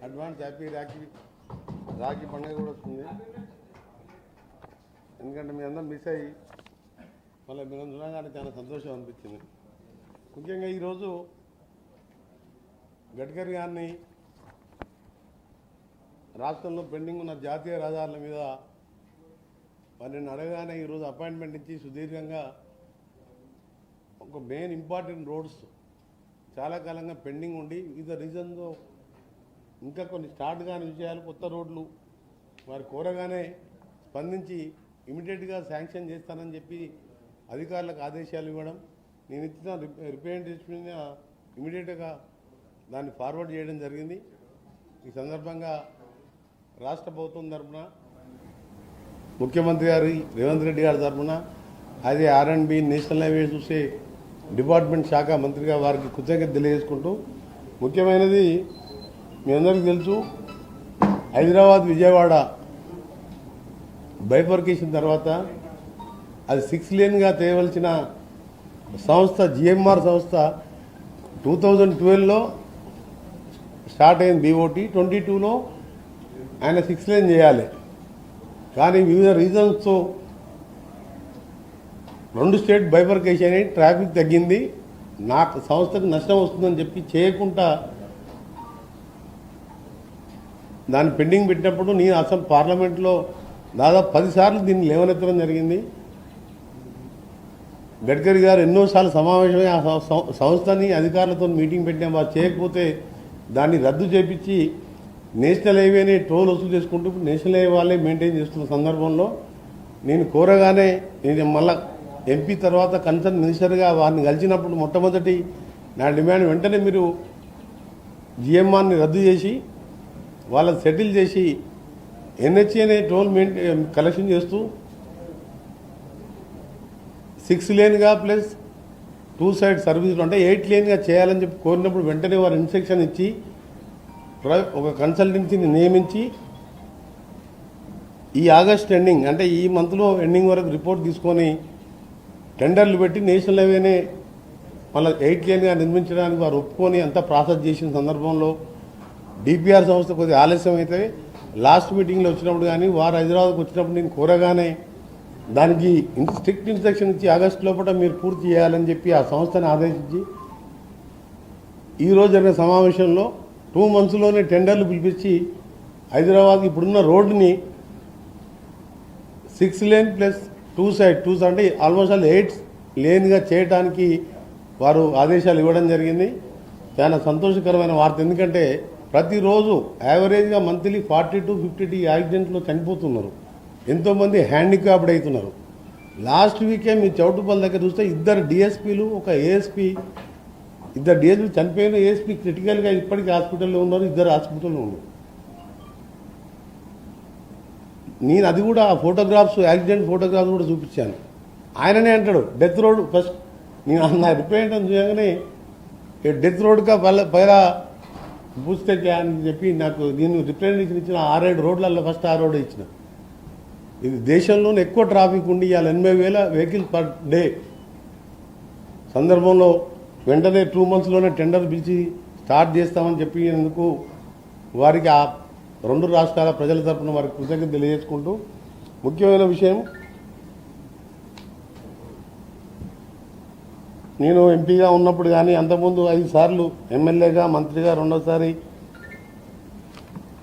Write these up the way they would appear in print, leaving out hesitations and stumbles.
Advance happy Rakhi పండుగ కూడా వస్తుంది. ఎందుకంటే మీ అందరం మిస్ అయ్యి మళ్ళీ మీరు చూడగానే చాలా సంతోషం అనిపించింది. ముఖ్యంగా ఈరోజు గడ్కరీ గారిని రాష్ట్రంలో పెండింగ్ ఉన్న జాతీయ రహదారుల మీద వారిని అడగగానే ఈరోజు అపాయింట్మెంట్ ఇచ్చి సుదీర్ఘంగా ఒక మెయిన్ ఇంపార్టెంట్ రోడ్స్ చాలా కాలంగా పెండింగ్ ఉండి వివిధ రీజన్తో ఇంకా కొన్ని స్టార్ట్ కాని విషయాలు, కొత్త రోడ్లు వారు కోరగానే స్పందించి ఇమీడియట్గా శాంక్షన్ చేస్తానని చెప్పి అధికారులకు ఆదేశాలు ఇవ్వడం, నేను ఇచ్చిన రిప్రజెంటేషన్ ఇమీడియట్గా దాన్ని ఫార్వర్డ్ చేయడం జరిగింది. ఈ సందర్భంగా రాష్ట్ర ప్రభుత్వం తరఫున ముఖ్యమంత్రి గారి రేవంత్ రెడ్డి గారి తరఫున అదే R&B నేషనల్ హైవే చూసే డిపార్ట్మెంట్ శాఖ మంత్రిగా వారికి కృతజ్ఞత తెలియజేసుకుంటూ, ముఖ్యమైనది మీ అందరికీ తెలుసు, హైదరాబాద్ విజయవాడ బైఫర్కేషన్ తర్వాత అది 6 లేన్గా చేయవలసిన సంస్థ GMR సంస్థ 2012లో స్టార్ట్ అయింది BOT, 22లో ఆయన 6 లేన్ చేయాలి. కానీ వివిధ రీజన్స్తో 2 స్టేట్ బైఫర్కేషన్ అయ్యి ట్రాఫిక్ తగ్గింది, నాకు సంస్థకు నష్టం వస్తుందని చెప్పి చేయకుండా దాన్ని పెండింగ్ పెట్టినప్పుడు నేను అసలు పార్లమెంట్లో దాదాపు 10 సార్లు దీన్ని లేవనెత్తడం జరిగింది. గడ్కరీ గారు ఎన్నోసార్లు సమావేశమై ఆ సంస్థని అధికారులతో మీటింగ్ పెట్టినా వారు చేయకపోతే దాన్ని రద్దు చేపించి నేషనల్ హైవేని టోల్ వసూలు చేసుకుంటూ నేషనల్ హైవే వాళ్ళే మెయింటైన్ చేస్తున్న సందర్భంలో నేను కోరగానే, నేను మళ్ళా MP తర్వాత కన్సర్న్ మినిస్టర్గా వారిని కలిసినప్పుడు మొట్టమొదటి నా డిమాండ్ వెంటనే మీరు GMRని రద్దు చేసి వాళ్ళని సెటిల్ చేసి NHAనే టోల్ కలెక్షన్ చేస్తూ 6 లేన్గా ప్లస్ 2 సైడ్ సర్వీసులు అంటే 8 లేన్గా చేయాలని చెప్పి కోరినప్పుడు వెంటనే వారు ఇన్స్ట్రక్షన్ ఇచ్చి ఒక కన్సల్టెన్సీని నియమించి ఈ ఆగస్ట్ ఎండింగ్ అంటే ఈ మంత్లో ఎండింగ్ వరకు రిపోర్ట్ తీసుకొని టెండర్లు పెట్టి నేషనల్ హైవేనే మళ్ళీ 8 లేన్గా నిర్మించడానికి వారు ఒప్పుకొని అంతా ప్రాసెస్ చేసిన సందర్భంలో DPR సంస్థ కొద్దిగా ఆలస్యం అయితే లాస్ట్ మీటింగ్లో వచ్చినప్పుడు కానీ వారు హైదరాబాద్కి వచ్చినప్పుడు నేను కోరగానే దానికి స్ట్రిక్ట్ ఇన్స్ట్రక్షన్ ఇచ్చి ఆగస్టు లోపల మీరు పూర్తి చేయాలని చెప్పి ఆ సంస్థను ఆదేశించి ఈరోజు జరిగిన సమావేశంలో 2 మంత్స్లోనే టెండర్లు పిలిపించి హైదరాబాద్ ఇప్పుడున్న రోడ్డుని 6 లేన్ ప్లస్ 2 సైడ్ అంటే ఆల్మోస్ట్ 8 లేన్గా చేయడానికి వారు ఆదేశాలు ఇవ్వడం జరిగింది. చాలా సంతోషకరమైన వార్త. ఎందుకంటే ప్రతిరోజు యావరేజ్గా మంత్లీ 40 to 50 యాక్సిడెంట్లో చనిపోతున్నారు, ఎంతోమంది హ్యాండిక్యాప్డ్ అవుతున్నారు. లాస్ట్ వీకే మీ చౌటుపల్లి దగ్గర చూస్తే 2 DSPలు ఒక ASP, 2 DSPలు చనిపోయిన ASP క్రిటికల్గా ఇప్పటికీ హాస్పిటల్లో ఉన్నారు, 2 హాస్పిటల్లో ఉన్నారు. నేను అది కూడా ఫోటోగ్రాఫ్స్, యాక్సిడెంట్ ఫోటోగ్రాఫ్స్ కూడా చూపించాను. ఆయననే అంటాడు డెత్ రోడ్ ఫస్ట్. నేను నా రిప్రజెంటేషన్ చూడగానే డెత్ రోడ్గా పైలా పూస్తే అని చెప్పి నాకు నేను రిప్రజెంటేషన్ ఇచ్చిన 6-7 రోడ్లలో ఫస్ట్ ఆ రోడ్ ఇచ్చిన. ఇది దేశంలోనే ఎక్కువ ట్రాఫిక్ ఉండి ఇవాళ 80,000 వెహికల్స్ పర్ డే సందర్భంలో వెంటనే 2 మంత్స్లోనే టెండర్ పిలిచి స్టార్ట్ చేస్తామని చెప్పినందుకు వారికి ఆ 2 రాష్ట్రాల ప్రజల తరఫున వారికి కృతజ్ఞత తెలియజేసుకుంటూ, ముఖ్యమైన విషయం, నేను ఎంపీగా ఉన్నప్పుడు కానీ అంతకుముందు 5 సార్లు ఎమ్మెల్యేగా, మంత్రిగా, 2వసారి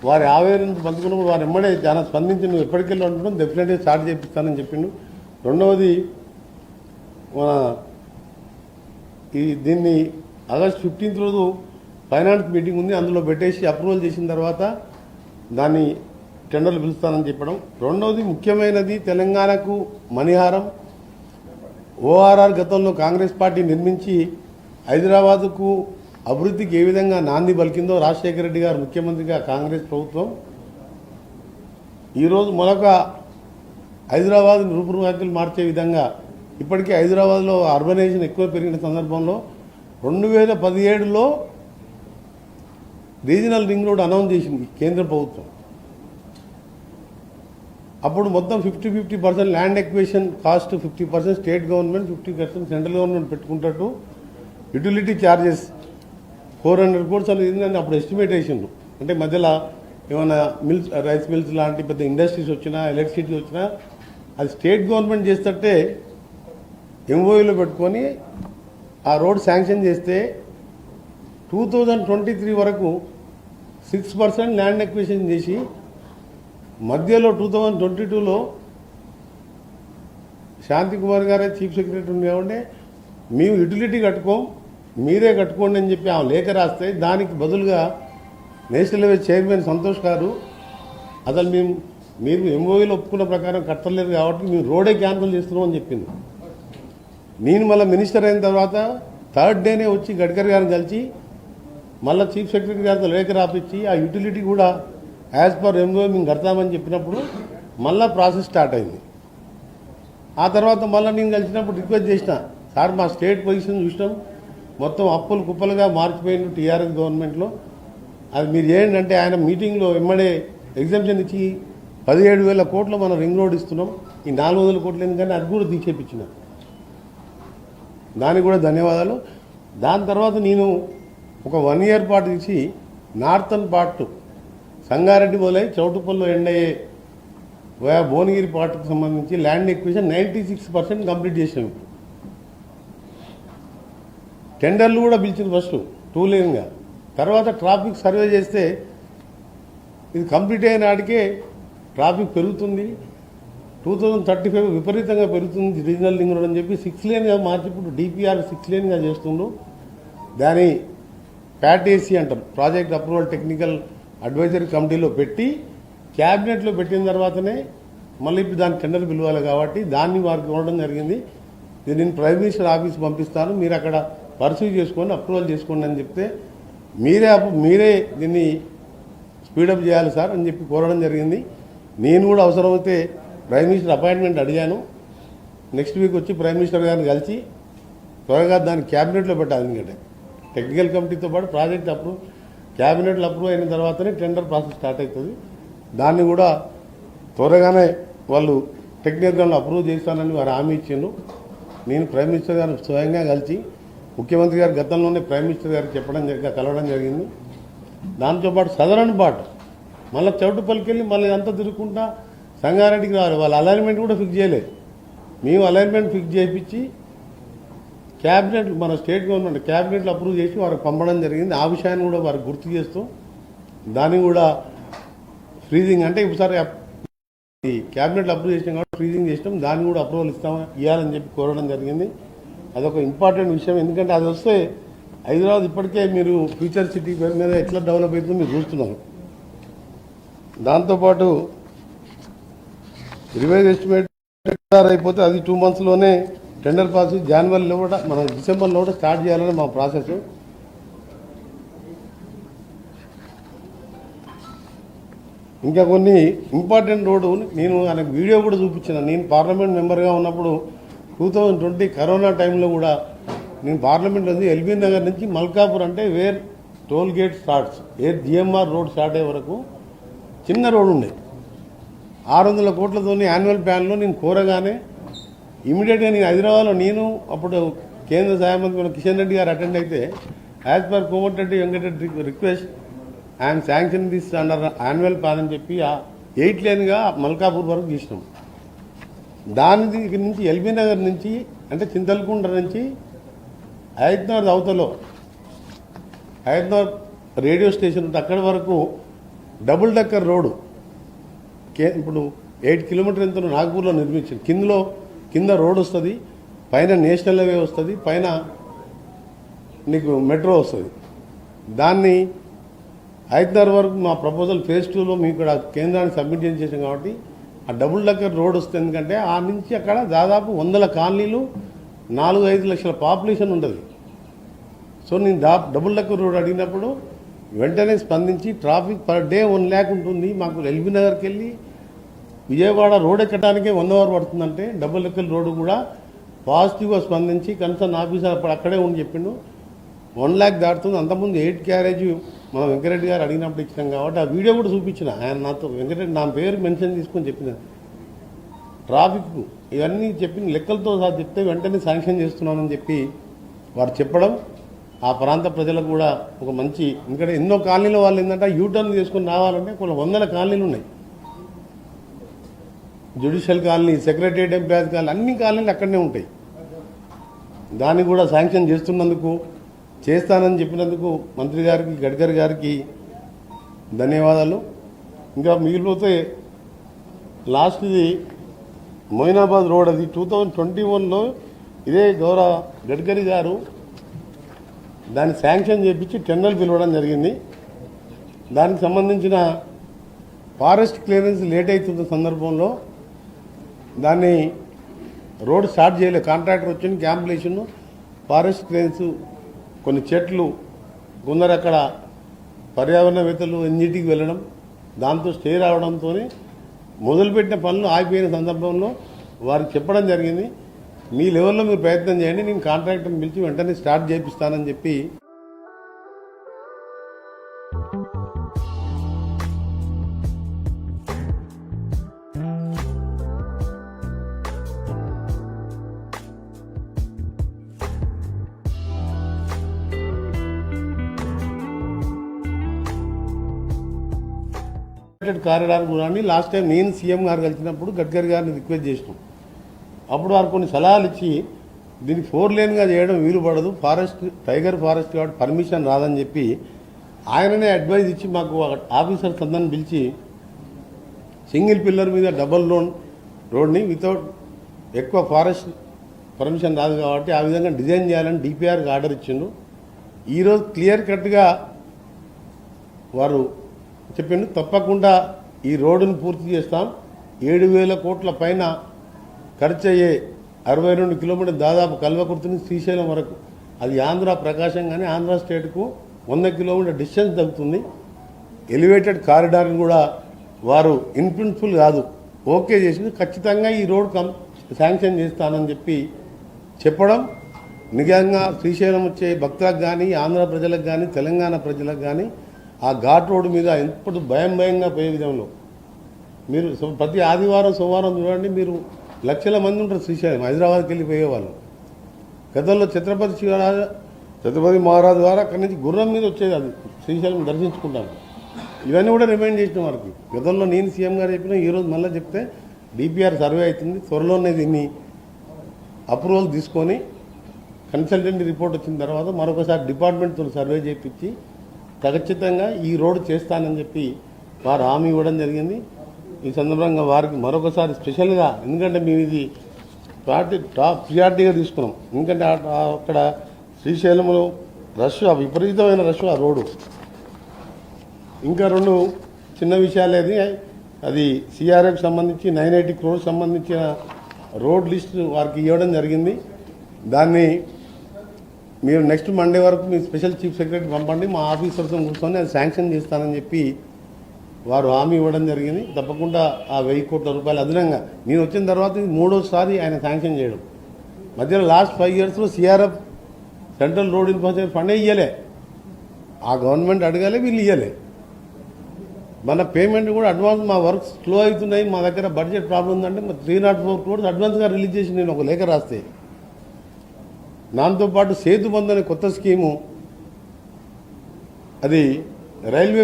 వారి ఆవేదన పంచుకున్నప్పుడు వారు ఎమ్మడే చాలా స్పందించి నువ్వు ఎప్పటికెళ్ళి ఉండడం డెఫినెట్గా స్టార్ట్ చేపిస్తానని చెప్పిండు. రెండవది దీన్ని ఆగస్ట్ 15th రోజు ఫైనాన్స్ మీటింగ్ ఉంది, అందులో పెట్టేసి అప్రూవల్ చేసిన తర్వాత దాన్ని టెండర్లు పిలుస్తానని చెప్పడం. రెండవది ముఖ్యమైనది, తెలంగాణకు మణిహారం ORR గతంలో కాంగ్రెస్ పార్టీ నిర్మించి హైదరాబాదుకు అభివృద్ధికి ఏ విధంగా నాంది పలికిందో రాజశేఖర రెడ్డి గారు ముఖ్యమంత్రిగా కాంగ్రెస్ ప్రభుత్వం ఈరోజు మరొక హైదరాబాద్ రూపురేఖలు మార్చే విధంగా ఇప్పటికే హైదరాబాద్లో అర్బనైజేషన్ ఎక్కువ పెరిగిన సందర్భంలో 2017లో రీజనల్ రింగ్ రోడ్ అనౌన్స్ చేసింది కేంద్ర ప్రభుత్వం. అప్పుడు మొత్తం 50-50% land acquisition cost 50% state government, 50% central government పెట్టుకుంటట్టు యూటిలిటీ ఛార్జెస్ 400 crores అనేది అప్పుడు ఎస్టిమేట్ వేసిండ్రు. అంటే మధ్యలో ఏమైనా మిల్స్ రైస్ మిల్స్ లాంటి పెద్ద ఇండస్ట్రీస్ వచ్చినా ఎలక్ట్రిసిటీ వచ్చినా అది స్టేట్ గవర్నమెంట్ చేస్తుంటే ఎంఓయూలో పెట్టుకొని ఆ రోడ్ శాంక్షన్ చేస్తే 2023 వరకు 6% ల్యాండ్ ఎక్విజిషన్ చేసి మధ్యలో 2022లో శాంతి కుమార్ గారే చీఫ్ సెక్రటరీ ఉండేవాడే మేము యూటిలిటీ కట్టుకోం మీరే కట్టుకోండి అని చెప్పి ఆమె లేఖ రాస్తే దానికి బదులుగా నేషనల్ హైవే చైర్మన్ సంతోష్ గారు అసలు మీరు ఎంఓయూలో ఒప్పుకున్న ప్రకారం కట్టలేదు కాబట్టి మేము రోడే క్యాన్సిల్ చేస్తున్నాం అని చెప్పింది. నేను మళ్ళీ మినిస్టర్ అయిన తర్వాత థర్డ్ డేనే వచ్చి గడ్కరీ గారిని కలిసి మళ్ళీ చీఫ్ సెక్రటరీ గారితో లేఖ రాపించి ఆ యూటిలిటీ కూడా యాజ్ పర్ ఎంఓయూ మేము కడతామని చెప్పినప్పుడు మళ్ళీ ప్రాసెస్ స్టార్ట్ అయింది. ఆ తర్వాత మళ్ళీ నేను కలిసినప్పుడు రిక్వెస్ట్ చేసిన, సార్ మా స్టేట్ పొజిషన్ చూసినాం, మొత్తం అప్పులు కుప్పలుగా మారిపోయింది టీఆర్ఎస్ గవర్నమెంట్లో, అది మీరు ఏంటంటే ఆయన మీటింగ్లో వెంబడే ఎగ్జామ్షన్ ఇచ్చి 17,000 కోట్లు మనం రింగ్ రోడ్ ఇస్తున్నాం, ఈ 400 కోట్లు ఎందుకని అది కూడా తీసేపించిన, దానికి కూడా ధన్యవాదాలు. దాని తర్వాత నేను ఒక 1 ఇయర్ పాటు తీసి నార్థన్ పార్ట్ సంగారెడ్డి మొదలై చౌటుపల్లిలో ఎండ్ అయ్యే భువనగిరి పార్ట్కి సంబంధించి ల్యాండ్ ఎక్విజిషన్ 96% కంప్లీట్ చేసాం. టెండర్లు కూడా పిలిచింది ఫస్ట్ 2 లేన్గా, తర్వాత ట్రాఫిక్ సర్వే చేస్తే ఇది కంప్లీట్ అయిన నాటికే ట్రాఫిక్ పెరుగుతుంది, 2035 విపరీతంగా పెరుగుతుంది రీజనల్ లింక్ రోడ్ అని చెప్పి 6 లేన్గా మార్చి ఇప్పుడు డిపిఆర్ 6 లేన్గా చేస్తుండ్రు. దాని ప్యాటేసీ అంటారు, ప్రాజెక్ట్ అప్రూవల్ టెక్నికల్ అడ్వైజరీ కమిటీలో పెట్టి క్యాబినెట్లో పెట్టిన తర్వాతనే మళ్ళీ ఇప్పుడు దాని టెండర్ పిలవాలి కాబట్టి దాన్ని వారికి ఇవ్వడం జరిగింది. ఇది నేను ప్రైమ్ మినిస్టర్ ఆఫీస్ పంపిస్తాను, మీరు అక్కడ పర్సూ చేసుకోండి, అప్రూవల్ చేసుకోండి అని చెప్తే మీరే దీన్ని స్పీడప్ చేయాలి సార్ అని చెప్పి కోరడం జరిగింది. నేను కూడా అవసరమైతే ప్రైమ్ మినిస్టర్ అపాయింట్మెంట్ అడిగాను. నెక్స్ట్ వీక్ వచ్చి ప్రైమ్ మినిస్టర్ గారిని కలిసి త్వరగా దాన్ని క్యాబినెట్లో పెట్టాలి. ఎందుకంటే టెక్నికల్ కమిటీతో పాటు ప్రాజెక్ట్ క్యాబినెట్లో అప్రూవ్ అయిన తర్వాతనే టెండర్ ప్రాసెస్ స్టార్ట్ అవుతుంది. దాన్ని కూడా త్వరగానే వాళ్ళు టెక్నికల్ అప్రూవ్ చేస్తానని వారు హామీ ఇచ్చిండ్రు. నేను ప్రైమ్ మినిస్టర్ గారు స్వయంగా కలిసి ముఖ్యమంత్రి గారు గతంలోనే ప్రైమ్ మినిస్టర్ గారికి కలవడం జరిగింది. దాంతోపాటు సదరన్ పార్ట్ మళ్ళీ చౌటుపల్లికి వెళ్ళి మళ్ళీ అంతా తిరుగుకుంటా సంగారెడ్డికి రావాలి. వాళ్ళ అలైన్మెంట్ కూడా ఫిక్స్ చేయలేదు, మేము అలైన్మెంట్ ఫిక్స్ చేయించి క్యాబినెట్ మన స్టేట్ గవర్నమెంట్ క్యాబినెట్లో అప్రూవ్ చేసి వారికి పంపడం జరిగింది. ఆ విషయాన్ని కూడా వారికి గుర్తు చేస్తూ దాన్ని కూడా ఫ్రీజింగ్ అంటే ఒకసారి ఈ క్యాబినెట్లో అప్రూవ్ చేసినాం కాబట్టి ఫ్రీజింగ్ చేసినాం, దాన్ని కూడా అప్రూవల్ ఇవ్వాలని చెప్పి కోరడం జరిగింది. అదొక ఇంపార్టెంట్ విషయం, ఎందుకంటే అది వస్తే హైదరాబాద్ ఇప్పటికే మీరు ఫ్యూచర్ సిటీ మీద ఎట్లా డెవలప్ అవుతుందో మీరు చూస్తున్నారు. దాంతోపాటు రివైజ్ ఎస్టిమేట్ అయిపోతే అది 2 monthsలోనే టెండర్ ప్రాసెస్ జనవరిలో కూడా మనం డిసెంబర్లో కూడా స్టార్ట్ చేయాలని మా ప్రాసెస్. ఇంకా కొన్ని ఇంపార్టెంట్ రోడ్డు నేను ఆయనకు వీడియో కూడా చూపించిన. నేను పార్లమెంట్ మెంబర్గా ఉన్నప్పుడు 2020 కరోనా టైంలో కూడా నేను పార్లమెంట్లో ఎల్బీ నగర్ నుంచి మల్కాపూర్ అంటే where toll gate starts GMR road start అయ్యే వరకు చిన్న రోడ్డు ఉండే 600 కోట్లతో యాన్యువల్ ప్లాన్లో నేను కోరగానే ఇమీడియట్గా నేను హైదరాబాద్లో నేను అప్పుడు కేంద్ర సహాయ మంత్రి కిషన్ రెడ్డి గారు అటెండ్ అయితే as per Komatireddy Venkat Reddy request I'm sanction this under annual plan అని చెప్పి 8 లేన్గా మల్కాపూర్ వరకు తీసినాం. దాని దగ్గర నుంచి ఎల్బీ నగర్ నుంచి అంటే చింతలకుంట నుంచి హైదరాబాద్ అవతలో హైదరాబాద్ రేడియో స్టేషన్ ఉంటే అక్కడి వరకు డబుల్ డెక్కర్ రోడ్డు ఇప్పుడు 8 కిలోమీటర్ ఎంత నాగపూర్లో నిర్మించింది. కింద రోడ్ వస్తుంది, పైన నేషనల్ హైవే వస్తుంది, పైన నీకు మెట్రో వస్తుంది. దాన్ని హైదరాబాద్ వరకు మా ప్రపోజల్ ఫేజ్ 2లో మీకు ఇక్కడ కేంద్రానికి సబ్మిట్ చేసాం కాబట్టి ఆ డబుల్ డెక్కర్ రోడ్ వస్తుంది. ఎందుకంటే ఆ నుంచి అక్కడ దాదాపు 100 కాలనీలు 4-5 లక్షల పాపులేషన్ ఉంటుంది. సో నేను డబుల్ డెక్కర్ రోడ్ అడిగినప్పుడు వెంటనే స్పందించి ట్రాఫిక్ పర్ డే 1 lakh ఉంటుంది, మాకు ఎల్బీ నగర్కి వెళ్ళి విజయవాడ రోడ్ ఎక్కడానికే 1 hour పడుతుందంటే డబుల్ డెక్కర్ రోడ్డు కూడా పాజిటివ్గా స్పందించి కన్సర్న్ ఆఫీసర్ అప్పుడు అక్కడే ఉండి చెప్పిండు 1 lakh దాటుతుంది. అంతకుముందు 8 క్యారేజ్ మనం వెంకరెడ్డి గారు అడిగినప్పుడు ఇచ్చినాం కాబట్టి ఆ వీడియో కూడా చూపించిన. ఆయన నాతో వెంకరెడ్డి నా పేరు మెన్షన్ తీసుకొని చెప్పిన ట్రాఫిక్ ఇవన్నీ చెప్పిన లెక్కలతో సహా చెప్తే వెంటనే శాంక్షన్ చేస్తున్నానని చెప్పి వారు చెప్పడం ఆ ప్రాంత ప్రజలకు కూడా ఒక మంచి, ఎందుకంటే ఎన్నో కాలనీల వాళ్ళు ఏంటంటే యూటర్న్ చేసుకుని రావాలంటే కొన్ని వందల కాలనీలు ఉన్నాయి. Judicial colony, secretariat employees colony, అన్ని కాలనీలు అక్కడనే ఉంటాయి. దాన్ని కూడా శాంక్షన్ చేస్తున్నందుకు, చేస్తానని చెప్పినందుకు మంత్రి గారికి, గడ్కరీ గారికి ధన్యవాదాలు. ఇంకా మిగిలిపోతే లాస్ట్ది మొయినాబాద్ రోడ్, అది 2021లో ఇదే గౌరవ గడ్కరీ గారు దాన్ని శాంక్షన్ చేయించి టెండర్లు పిలవడం జరిగింది. దానికి సంబంధించిన ఫారెస్ట్ క్లియరెన్స్ లేట్ అవుతున్న సందర్భంలో దాన్ని రోడ్ స్టార్ట్ చేయలేదు. కాంట్రాక్టర్ వచ్చింది, క్యాంపులేషన్, ఫారెస్ట్ క్లియరెన్స్, కొన్ని చెట్లు, కొందరు అక్కడ పర్యావరణవేత్తలు ఎన్జిటికి వెళ్ళడం, దాంతో స్టే రావడంతో మొదలుపెట్టిన పనులు ఆగిపోయిన సందర్భంలో వారికి చెప్పడం జరిగింది, మీ లెవెల్లో మీరు ప్రయత్నం చేయండి, నేను కాంట్రాక్టర్ని పిలిచి వెంటనే స్టార్ట్ చేపిస్తానని చెప్పి కారిడార్ కూడా లాస్ట్ టైం నేను సీఎం గారు కలిసినప్పుడు గడ్కరీ గారిని రిక్వెస్ట్ చేసినాం. అప్పుడు వారు కొన్ని సలహాలు ఇచ్చి దీన్ని 4 లేన్గా చేయడం వీలు పడదు, టైగర్ ఫారెస్ట్ కాబట్టి పర్మిషన్ రాదని చెప్పి ఆయననే అడ్వైజ్ ఇచ్చి మాకు ఆఫీసర్స్ అందరిని పిలిచి సింగిల్ పిల్లర్ మీద డబల్ రోడ్ని వితౌట్ ఎక్కువ ఫారెస్ట్ పర్మిషన్ రాదు కాబట్టి ఆ విధంగా డిజైన్ చేయాలని డిపిఆర్కి ఆర్డర్ ఇచ్చిండు. ఈరోజు క్లియర్ కట్గా వారు చెప్పిండు, తప్పకుండా ఈ రోడ్డును పూర్తి చేస్తాం. 7,000 కోట్ల పైన ఖర్చు అయ్యే 62 కిలోమీటర్ దాదాపు కల్వకుర్తి నుంచి శ్రీశైలం వరకు, అది ఆంధ్ర ప్రకాశం కానీ ఆంధ్ర స్టేట్కు 100 కిలోమీటర్ డిస్టెన్స్ తగ్గుతుంది. ఎలివేటెడ్ కారిడార్ని కూడా వారు ఇన్ ప్రిన్సిపల్ కాదు ఓకే చేసి ఖచ్చితంగా ఈ రోడ్ శాంక్షన్ చేస్తానని చెప్పి చెప్పడం నిజంగా శ్రీశైలం వచ్చే భక్తులకు కానీ, ఆంధ్ర ప్రజలకు కానీ, తెలంగాణ ప్రజలకు కానీ ఆ ఘాట్ రోడ్డు మీద ఎప్పుడు భయంగా పోయే విధంలో మీరు ప్రతి ఆదివారం సోమవారం చూడండి, మీరు లక్షల మంది ఉంటారు శ్రీశైలం, హైదరాబాద్కి వెళ్ళి పోయేవాళ్ళు. గతంలో ఛత్రపతి మహారాజు ద్వారా అక్కడి నుంచి గుర్రం మీద వచ్చేది, అది శ్రీశైలం దర్శించుకుంటాను. ఇవన్నీ కూడా రిమైండ్ చేసిన వారికి గతంలో నేను సీఎం గారు చెప్పిన, ఈరోజు మళ్ళీ చెప్తే డిపిఆర్ సర్వే అవుతుంది, త్వరలోనే దీన్ని అప్రూవల్ తీసుకొని కన్సల్టెంట్ రిపోర్ట్ వచ్చిన తర్వాత మరొకసారి డిపార్ట్మెంట్తో సర్వే చేయించి ఖచ్చితంగా ఈ రోడ్డు చేస్తానని చెప్పి వారు హామీ ఇవ్వడం జరిగింది. ఈ సందర్భంగా వారికి మరొకసారి స్పెషల్గా, ఎందుకంటే మేము ఇది టాప్ ప్రియారిటీగా తీసుకున్నాం, ఎందుకంటే అక్కడ శ్రీశైలంలో రష్, విపరీతమైన రష్ ఆ రోడ్డు. ఇంకా 2 చిన్న విషయాలేది, అది సిఆర్ఎఫ్ సంబంధించి 980 crores సంబంధించిన రోడ్ లిస్ట్ వారికి ఇవ్వడం జరిగింది. దాన్ని మీరు నెక్స్ట్ మండే వరకు మీ స్పెషల్ చీఫ్ సెక్రటరీ పంపండి, మా ఆఫీసర్తో కూర్చొని అది శాంక్షన్ చేస్తానని చెప్పి వారు హామీ ఇవ్వడం జరిగింది. తప్పకుండా ఆ 1,000 కోట్ల రూపాయలు అదనంగా, నేను వచ్చిన తర్వాత ఇది 3వసారి ఆయన శాంక్షన్ చేయడం. మధ్యలో లాస్ట్ 5 yearsలో సిఆర్ఎఫ్ సెంట్రల్ రోడ్ ఇన్ఫ్రాస్ట్రక్చర్ ఫండే ఇవ్వలే, ఆ గవర్నమెంట్ అడగాలి, వీళ్ళు ఇవ్వలే. మన పేమెంట్ కూడా అడ్వాన్స్, మా వర్క్ స్లో అవుతున్నాయి, మా దగ్గర బడ్జెట్ ప్రాబ్లం ఉందంటే 304 crores అడ్వాన్స్గా రిలీజ్ చేసి నేను ఒక లేఖ రాస్తే, దాంతోపాటు సేతు బంధు అనే కొత్త స్కీము, అది రైల్వే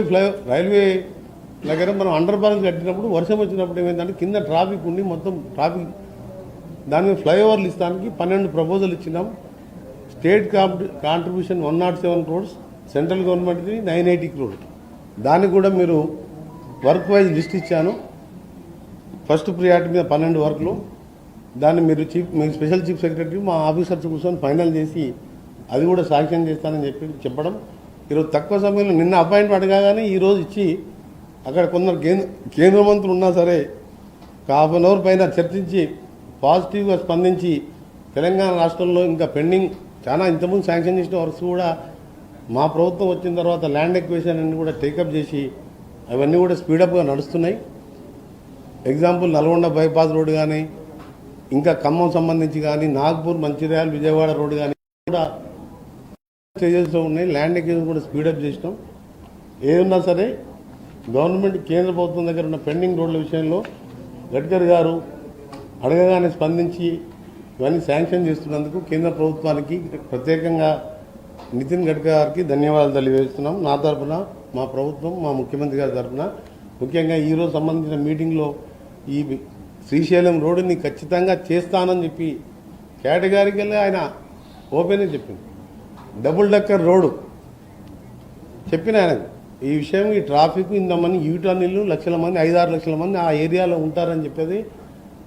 దగ్గర మనం అండర్ పాస్ కట్టినప్పుడు వర్షం వచ్చినప్పుడు ఏమైందంటే కింద ట్రాఫిక్ ఉండి మొత్తం ట్రాఫిక్, దాని మీద ఫ్లైఓవర్లు ఇస్తానికి 12 ప్రపోజల్ ఇచ్చినాం. స్టేట్ కాంట్రిబ్యూషన్ 107 crores, సెంట్రల్ గవర్నమెంట్ది 980 crores. దానికి కూడా మీరు వర్క్ వైజ్ లిస్ట్ ఇచ్చాను. ఫస్ట్ ప్రియారిటీ మీద 12 వర్క్లు, దాన్ని మీరు మీ స్పెషల్ చీఫ్ సెక్రటరీ మా ఆఫీసర్స్ కూర్చొని ఫైనల్ చేసి అది కూడా శాంక్షన్ చేస్తానని చెప్పడం. ఈరోజు తక్కువ సమయంలో నిన్న అపాయింట్మెంట్ అడగానే ఈరోజు ఇచ్చి, అక్కడ కొందరు కేంద్ర మంత్రులు ఉన్నా సరే ½ an hour పైన చర్చించి పాజిటివ్గా స్పందించి తెలంగాణ రాష్ట్రంలో ఇంకా పెండింగ్ చాలా ఇంతకుముందు శాంక్షన్ చేసిన వర్క్స్ కూడా మా ప్రభుత్వం వచ్చిన తర్వాత ల్యాండ్ ఎక్విజిషన్ అన్ని కూడా టేకప్ చేసి అవన్నీ కూడా స్పీడప్గా నడుస్తున్నాయి. ఎగ్జాంపుల్ నల్గొండ బైపాస్ రోడ్డు కానీ, ఇంకా ఖమ్మం సంబంధించి కానీ, నాగ్పూర్, మంచిర్యాల, విజయవాడ రోడ్డు కానీ కూడా స్టేజెస్లో ఉన్నాయి. ల్యాండ్ ఎక్విజిషన్ కూడా స్పీడప్ చేసినాం. ఏదున్నా సరే గవర్నమెంట్ కేంద్ర ప్రభుత్వం దగ్గర ఉన్న పెండింగ్ రోడ్ల విషయంలో గడ్కరీ గారు అడగగానే స్పందించి ఇవన్నీ శాంక్షన్ చేస్తున్నందుకు కేంద్ర ప్రభుత్వానికి ప్రత్యేకంగా నితిన్ గడ్కరీ గారికి ధన్యవాదాలు తెలియజేస్తున్నాం. నా తరఫున, మా ప్రభుత్వం, మా ముఖ్యమంత్రి గారి తరఫున, ముఖ్యంగా ఈరోజు సంబంధించిన మీటింగ్లో ఈ శ్రీశైలం రోడ్డుని ఖచ్చితంగా చేస్తానని చెప్పి కేటగిరీకి ఆయన ఓపెన్గా చెప్పింది. డబుల్ డెక్కర్ రోడ్డు చెప్పిన ఆయనకు ఈ విషయం, ఈ ట్రాఫిక్, ఇంతమంది యూటర్న్లు లక్షల మంది, 5-6 లక్షల మంది ఆ ఏరియాలో ఉంటారని చెప్పేది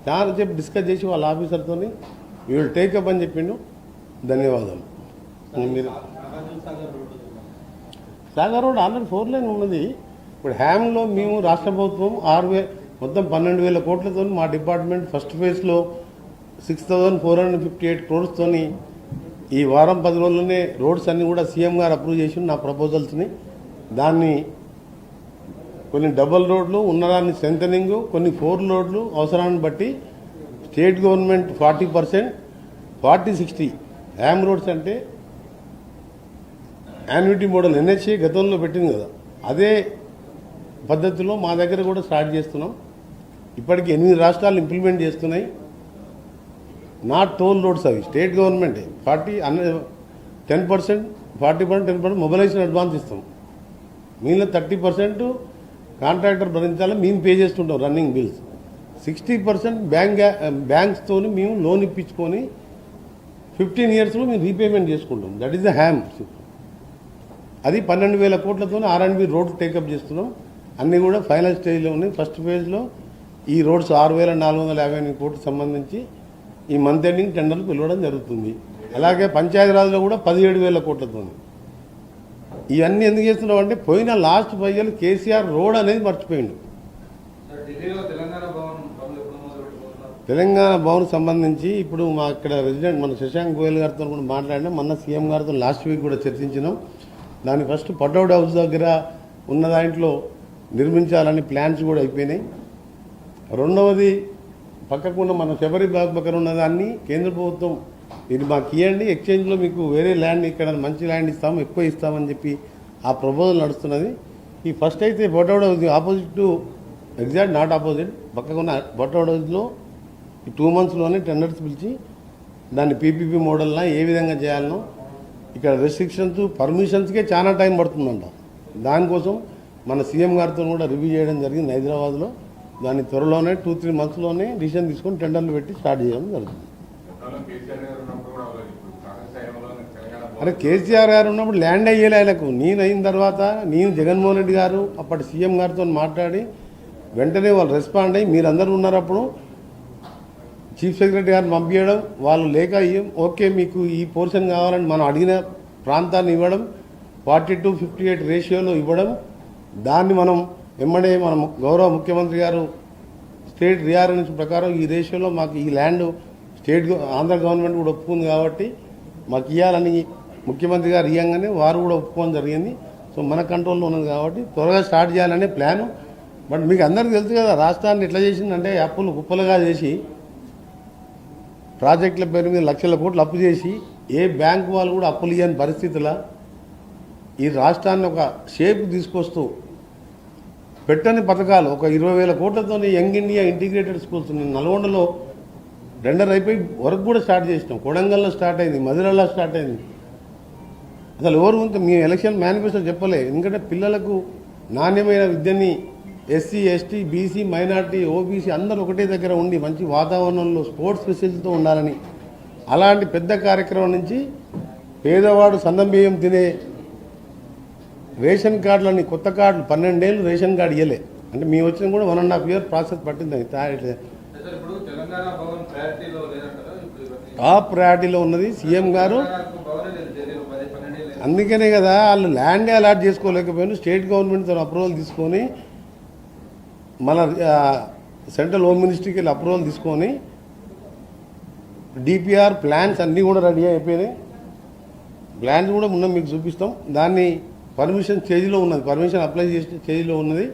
చాలా చెప్పి డిస్కస్ చేసి వాళ్ళ ఆఫీసర్తో వీళ్ళు టేకప్ అని చెప్పిండు. ధన్యవాదాలు. మీరు సాగర్ రోడ్ ఆల్రెడీ 4 లైన్ ఉన్నది. ఇప్పుడు హ్యామ్లో మేము రాష్ట్ర ప్రభుత్వం మొత్తం 12,000 కోట్లతో మా డిపార్ట్మెంట్ ఫస్ట్ ఫేజ్లో 6,458 crores ఈ వారం 10 రోజుల్లోనే రోడ్స్ అన్నీ కూడా సీఎం గారు అప్రూవ్ చేసి నా ప్రపోజల్స్ని, దాన్ని కొన్ని డబల్ రోడ్లు ఉన్నదాన్ని స్ట్రెంథనింగ్, కొన్ని 4 రోడ్లు అవసరాన్ని బట్టి స్టేట్ గవర్నమెంట్ 40%, 40-60 హ్యామ్ రోడ్స్ అంటే యాన్యుటీ మోడల్ ఎన్హెచ్ఏ గతంలో పెట్టింది కదా, అదే పద్ధతిలో మా దగ్గర కూడా స్టార్ట్ చేస్తున్నాం. ఇప్పటికి 8 రాష్ట్రాలు ఇంప్లిమెంట్ చేస్తున్నాయి. నాట్ టోల్ రోడ్స్, అవి స్టేట్ గవర్నమెంటే 10%, 40%, 10% మొబిలైజేషన్ అడ్వాన్స్ ఇస్తాం. మిగిలిన 30% కాంట్రాక్టర్ భరించాలి, మేము పే చేస్తుంటాం రన్నింగ్ బిల్స్. 60% బ్యాంక్స్తో మేము లోన్ ఇప్పించుకొని 15 yearsలో మేము రీపేమెంట్ చేసుకుంటాం. That is the ham. అది 12,000 కోట్లతో R&B రోడ్లు టేకప్ చేస్తున్నాం. అన్నీ కూడా ఫైనల్ స్టేజ్లో ఉన్నాయి. ఫస్ట్ ఫేజ్లో ఈ రోడ్స్ 6,458 కోట్లకు సంబంధించి ఈ మంత్ ఎండింగ్ టెండర్లు పిలవడం జరుగుతుంది. అలాగే పంచాయతీరాజ్లో కూడా 17,000 కోట్లతో. ఇవన్నీ ఎందుకు చేస్తున్నాం అంటే పోయిన లాస్ట్ 5 years కేసీఆర్ రోడ్ అనేది మర్చిపోయిండు. తెలంగాణ భవన్ సంబంధించి ఇప్పుడు మా ఇక్కడ రెసిడెంట్ మన శశాంక్ గోయల్ గారితో కూడా మాట్లాడినాం. మొన్న సీఎం గారితో లాస్ట్ వీక్ కూడా చర్చించినాం. దాని ఫస్ట్ పటౌట్ హౌస్ దగ్గర ఉన్న దాంట్లో నిర్మించాలని ప్లాన్స్ కూడా అయిపోయినాయి. రెండవది పక్కకున్న మన శబరి బాగ్ పక్కన ఉన్నదాన్ని కేంద్ర ప్రభుత్వం ఇది మాకు ఇవ్వండి, ఎక్స్చేంజ్లో మీకు వేరే ల్యాండ్ ఇక్కడ మంచి ల్యాండ్ ఇస్తాము, ఎక్కువ ఇస్తామని చెప్పి ఆ ప్రపోజల్ నడుస్తున్నది. ఈ ఫస్ట్ అయితే Pataudi house opposite to exact not opposite పక్కకున్న పటౌట్ హౌస్లో ఈ 2 monthsలోనే టెండర్స్ పిలిచి దాన్ని పీపీపీ మోడల్లా ఏ విధంగా చేయాలనో, ఇక్కడ రెస్ట్రిక్షన్స్ పర్మిషన్స్కే చాలా టైం పడుతుందంట. దానికోసం మన సీఎం గారితో కూడా రివ్యూ చేయడం జరిగింది హైదరాబాద్లో. దాన్ని త్వరలోనే 2-3 monthsలోనే డిసిషన్ తీసుకొని టెండర్లు పెట్టి స్టార్ట్ చేయడం జరుగుతుంది. అరే కేసీఆర్ గారు ఉన్నప్పుడు ల్యాండ్ అయ్యేలే ఆయనకు. నేను అయిన తర్వాత నేను జగన్మోహన్ రెడ్డి గారు అప్పటి సీఎం గారితో మాట్లాడి వెంటనే వాళ్ళు రెస్పాండ్ అయ్యి మీరందరూ ఉన్నారు అప్పుడు చీఫ్ సెక్రటరీ గారిని పంపించడం, వాళ్ళు లేక ఓకే మీకు ఈ పోర్షన్ కావాలని మనం అడిగిన ప్రాంతాన్ని ఇవ్వడం, 40-58 రేషియోలో ఇవ్వడం. దాన్ని మనం వెంబడే మనం గౌరవ ముఖ్యమంత్రి గారు స్టేట్ రీఆర్గనైజేషన్ ప్రకారం ఈ రేషియోలో మాకు ఈ ల్యాండ్ స్టేట్ ఆంధ్ర గవర్నమెంట్ కూడా ఒప్పుకుంది కాబట్టి మాకు ఇవ్వాలని ముఖ్యమంత్రి గారు ఇవ్వగానే వారు కూడా ఒప్పుకోవడం జరిగింది. సో మన కంట్రోల్లో ఉన్నది కాబట్టి త్వరగా స్టార్ట్ చేయాలనే ప్లాను. బట్ మీకు అందరికీ తెలుసు కదా రాష్ట్రాన్ని ఎట్లా చేసిందంటే అప్పులు కుప్పలుగా చేసి ప్రాజెక్టుల పేరు మీద లక్షల కోట్లు అప్పు చేసి ఏ బ్యాంకు వాళ్ళు కూడా అప్పులు ఇవ్వని పరిస్థితుల్లో ఈ రాష్ట్రాన్ని ఒక షేప్ తీసుకొస్తూ పెట్టని పథకాలు ఒక 20,000 కోట్లతో యంగ్ ఇండియా ఇంటిగ్రేటెడ్ స్కూల్స్ నల్గొండలో టెండర్ అయిపోయి వర్క్ కూడా స్టార్ట్ చేసినాం. కొడంగల్లో స్టార్ట్ అయింది, మధురలో స్టార్ట్ అయింది. అసలు ఎవరు మీ ఎలక్షన్ మేనిఫెస్టో చెప్పలే. ఎందుకంటే పిల్లలకు నాణ్యమైన విద్యని SC, ST, BC, minority, OBC అందరూ ఒకటే దగ్గర ఉండి మంచి వాతావరణంలో స్పోర్ట్స్ ఫెసిలిటీతో ఉండాలని అలాంటి పెద్ద కార్యక్రమం నుంచి పేదవాడు సన్నం బియ్యం తినే రేషన్ కార్డులని కొత్త కార్డులు 12 ఏళ్ళు రేషన్ కార్డు ఇవ్వలే. అంటే మేము వచ్చిన కూడా 1.5 year ప్రాసెస్ పట్టింది. టాప్ ప్రయారిటీలో ఉన్నది సీఎం గారు. అందుకనే కదా వాళ్ళు ల్యాండే అలాట్ చేసుకోలేకపోయినా స్టేట్ గవర్నమెంట్తో అప్రూవల్ తీసుకొని మన సెంట్రల్ హోమ్ మినిస్ట్రీకి వెళ్ళి అప్రూవల్ తీసుకొని డిపిఆర్ ప్లాన్స్ అన్నీ కూడా రెడీ అయిపోయినాయి. ప్లాన్స్ కూడా మొన్న మీకు చూపిస్తాం. దాన్ని పర్మిషన్ స్టేజ్లో ఉన్నది, పర్మిషన్ అప్లై చేసిన స్టేజ్లో ఉన్నది.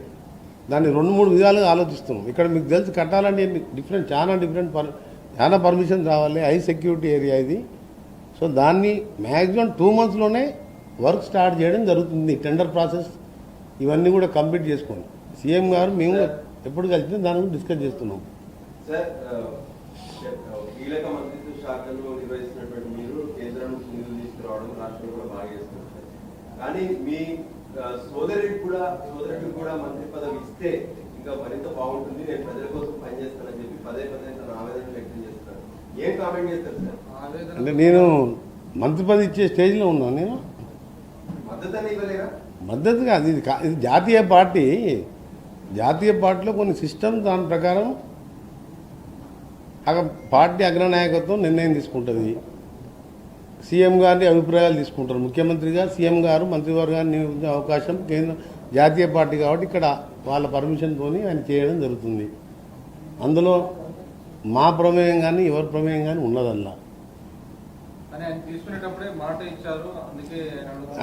దాన్ని 2-3 విధాలుగా ఆలోచిస్తున్నాం. ఇక్కడ మీకు తెలిసి కట్టాలంటే చాలా పర్మిషన్ రావాలి. హై సెక్యూరిటీ ఏరియా ఇది. సో దాన్ని మ్యాక్సిమం 2 monthsలోనే వర్క్ స్టార్ట్ చేయడం జరుగుతుంది. టెండర్ ప్రాసెస్ ఇవన్నీ కూడా కంప్లీట్ చేసుకోండి. సీఎం గారు మేము ఎప్పుడు కలిసినా దాని గురించి డిస్కస్ చేస్తున్నాం. కీలక మంత్రిత్వ శాఖలో నిర్వహిస్తున్నటువంటి మీరు కేంద్రం నుంచి నిధులు రావడం రాష్ట్రం కూడా బాగా చేస్తున్నారు సార్. కానీ మీ సోదరుడికి కూడా మంత్రి పదవి ఇస్తే ఇంకా మరింత బాగుంటుంది, నేను ప్రజల కోసం పనిచేస్తానని చెప్పి పదే పదే తన ఆవేదన వ్యక్తం చేస్తారు. ఏం కామెంట్ చేస్తారు సార్? అంటే నేను మంత్రి పదవి ఇచ్చే స్టేజ్లో ఉన్నాను. నేను మద్దతు ఇవ్వలేరా? మద్దతు కాదు, ఇది జాతీయ పార్టీ. జాతీయ పార్టీలో కొన్ని సిస్టమ్ దాని ప్రకారం పార్టీ అగ్రనాయకత్వం నిర్ణయం తీసుకుంటుంది. సీఎం గారిని అభిప్రాయాలు తీసుకుంటారు. ముఖ్యమంత్రిగా సీఎం గారు మంత్రివర్గాన్ని నియమించే అవకాశం కేంద్ర జాతీయ పార్టీ కాబట్టి ఇక్కడ వాళ్ళ పర్మిషన్తో ఆయన చేయడం జరుగుతుంది. అందులో మా ప్రమేయం కానీ ఎవరి ప్రమేయం కానీ ఉన్నదల్లా.